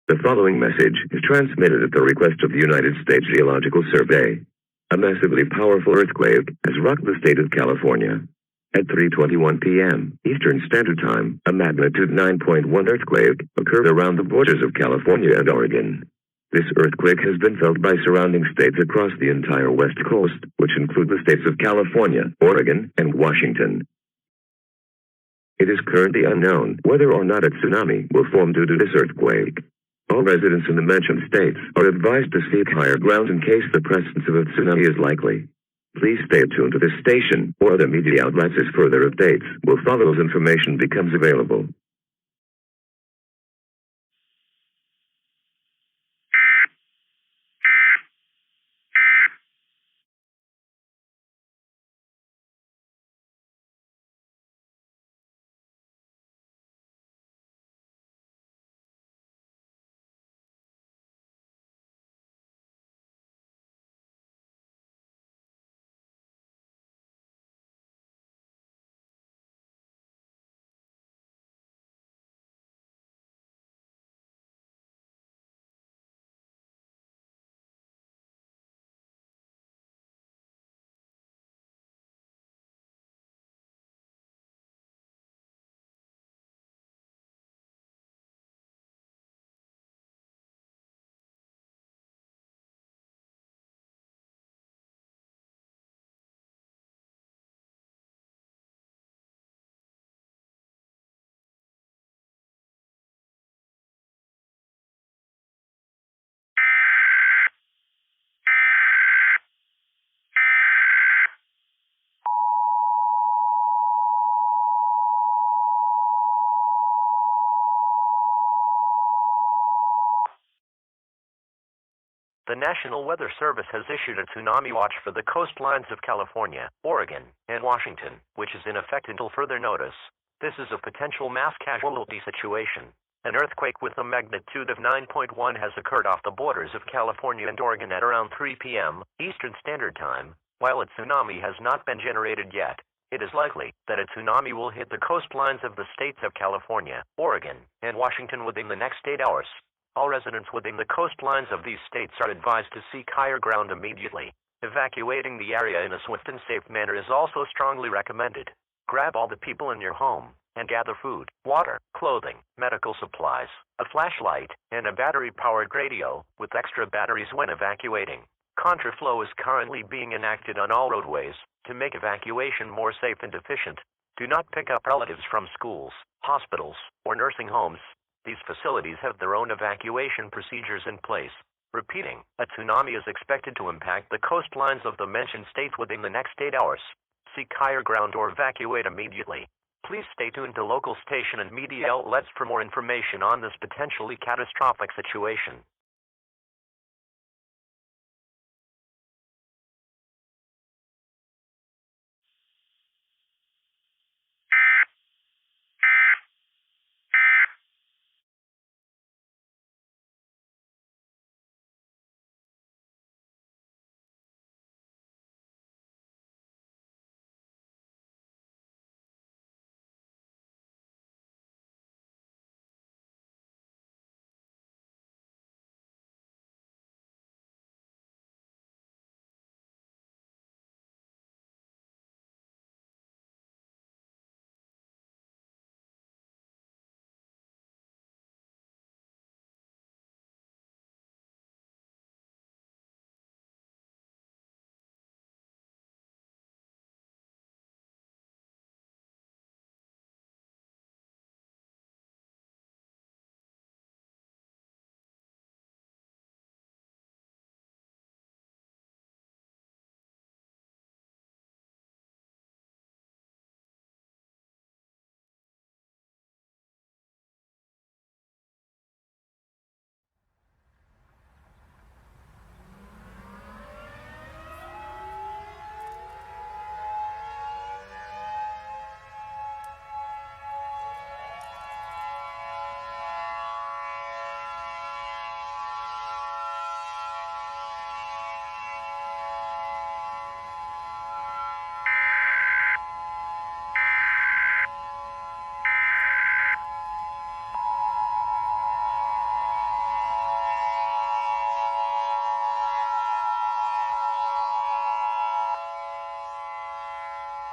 The following message is transmitted at the request of the United States Geological Survey. A massively powerful earthquake has rocked the state of California. At 3:21 p.m. Eastern Standard Time, a magnitude 9.1 earthquake occurred around the borders of California and Oregon. This earthquake has been felt by surrounding states across the entire West Coast, which include the states of California, Oregon, and Washington. It is currently unknown whether or not a tsunami will form due to this earthquake. All residents in the mentioned states are advised to seek higher ground in case the presence of a tsunami is likely. Please stay tuned to this station or other media outlets as further updates will follow as information becomes available. The National Weather Service has issued a tsunami watch for the coastlines of California, Oregon, and Washington, which is in effect until further notice. This is a potential mass casualty situation. An earthquake with a magnitude of 9.1 has occurred off the borders of California and Oregon at around 3 p.m. Eastern Standard Time. While a tsunami has not been generated yet, it is likely that a tsunami will hit the coastlines of the states of California, Oregon, and Washington within the next 8 hours. All residents within the coastlines of these states are advised to seek higher ground immediately. Evacuating the area in a swift and safe manner is also strongly recommended. Grab all the people in your home and gather food, water, clothing, medical supplies, a flashlight, and a battery-powered radio with extra batteries when evacuating. Contraflow is currently being enacted on all roadways to make evacuation more safe and efficient. Do not pick up relatives from schools, hospitals, or nursing homes. These facilities have their own evacuation procedures in place. Repeating, a tsunami is expected to impact the coastlines of the mentioned states within the next 8 hours. Seek higher ground or evacuate immediately. Please stay tuned to local station and media outlets for more information on this potentially catastrophic situation.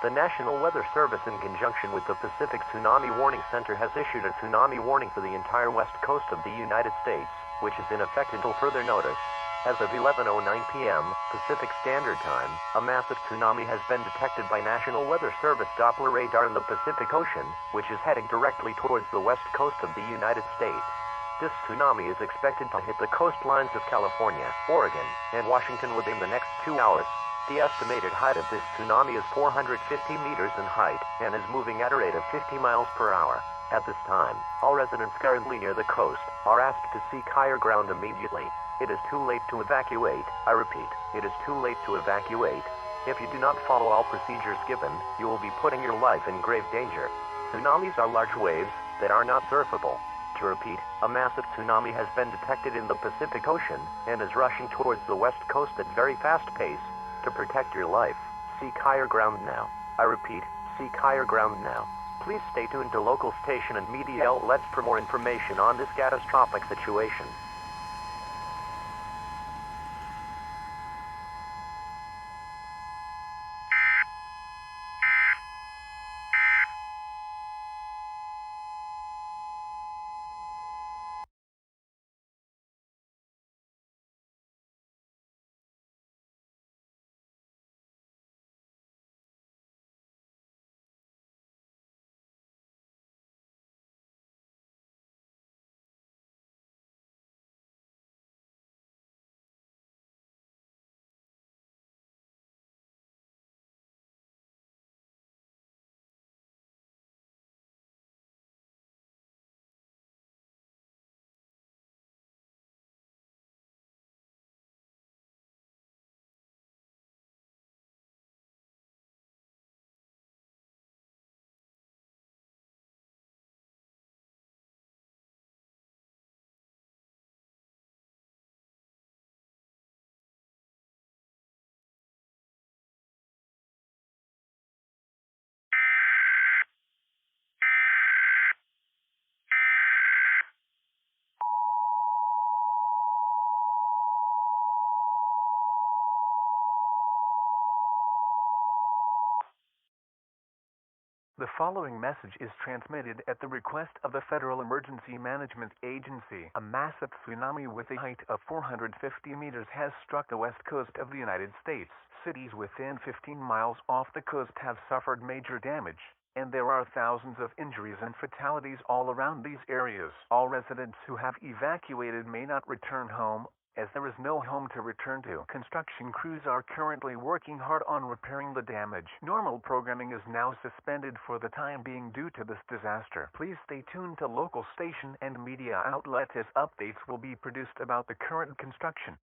The National Weather Service, in conjunction with the Pacific Tsunami Warning Center, has issued a tsunami warning for the entire west coast of the United States, which is in effect until further notice. As of 11:09 p.m. Pacific Standard Time, a massive tsunami has been detected by National Weather Service Doppler radar in the Pacific Ocean, which is heading directly towards the west coast of the United States. This tsunami is expected to hit the coastlines of California, Oregon, and Washington within the next 2 hours. The estimated height of this tsunami is 450 meters in height and is moving at a rate of 50 miles per hour. At this time, all residents currently near the coast are asked to seek higher ground immediately. It is too late to evacuate. I repeat, it is too late to evacuate. If you do not follow all procedures given, you will be putting your life in grave danger. Tsunamis are large waves that are not surfable. To repeat, a massive tsunami has been detected in the Pacific Ocean and is rushing towards the west coast at very fast pace. To protect your life, seek higher ground now. I repeat, seek higher ground now. Please stay tuned to local station and media outlets for more information on this catastrophic situation. The following message is transmitted at the request of the Federal Emergency Management Agency. A massive tsunami with a height of 450 meters has struck the west coast of the United States. Cities within 15 miles off the coast have suffered major damage, and there are thousands of injuries and fatalities all around these areas. All residents who have evacuated may not return home, as there is no home to return to. Construction crews are currently working hard on repairing the damage. Normal programming is now suspended for the time being due to this disaster. Please stay tuned to local station and media outlets as updates will be produced about the current construction.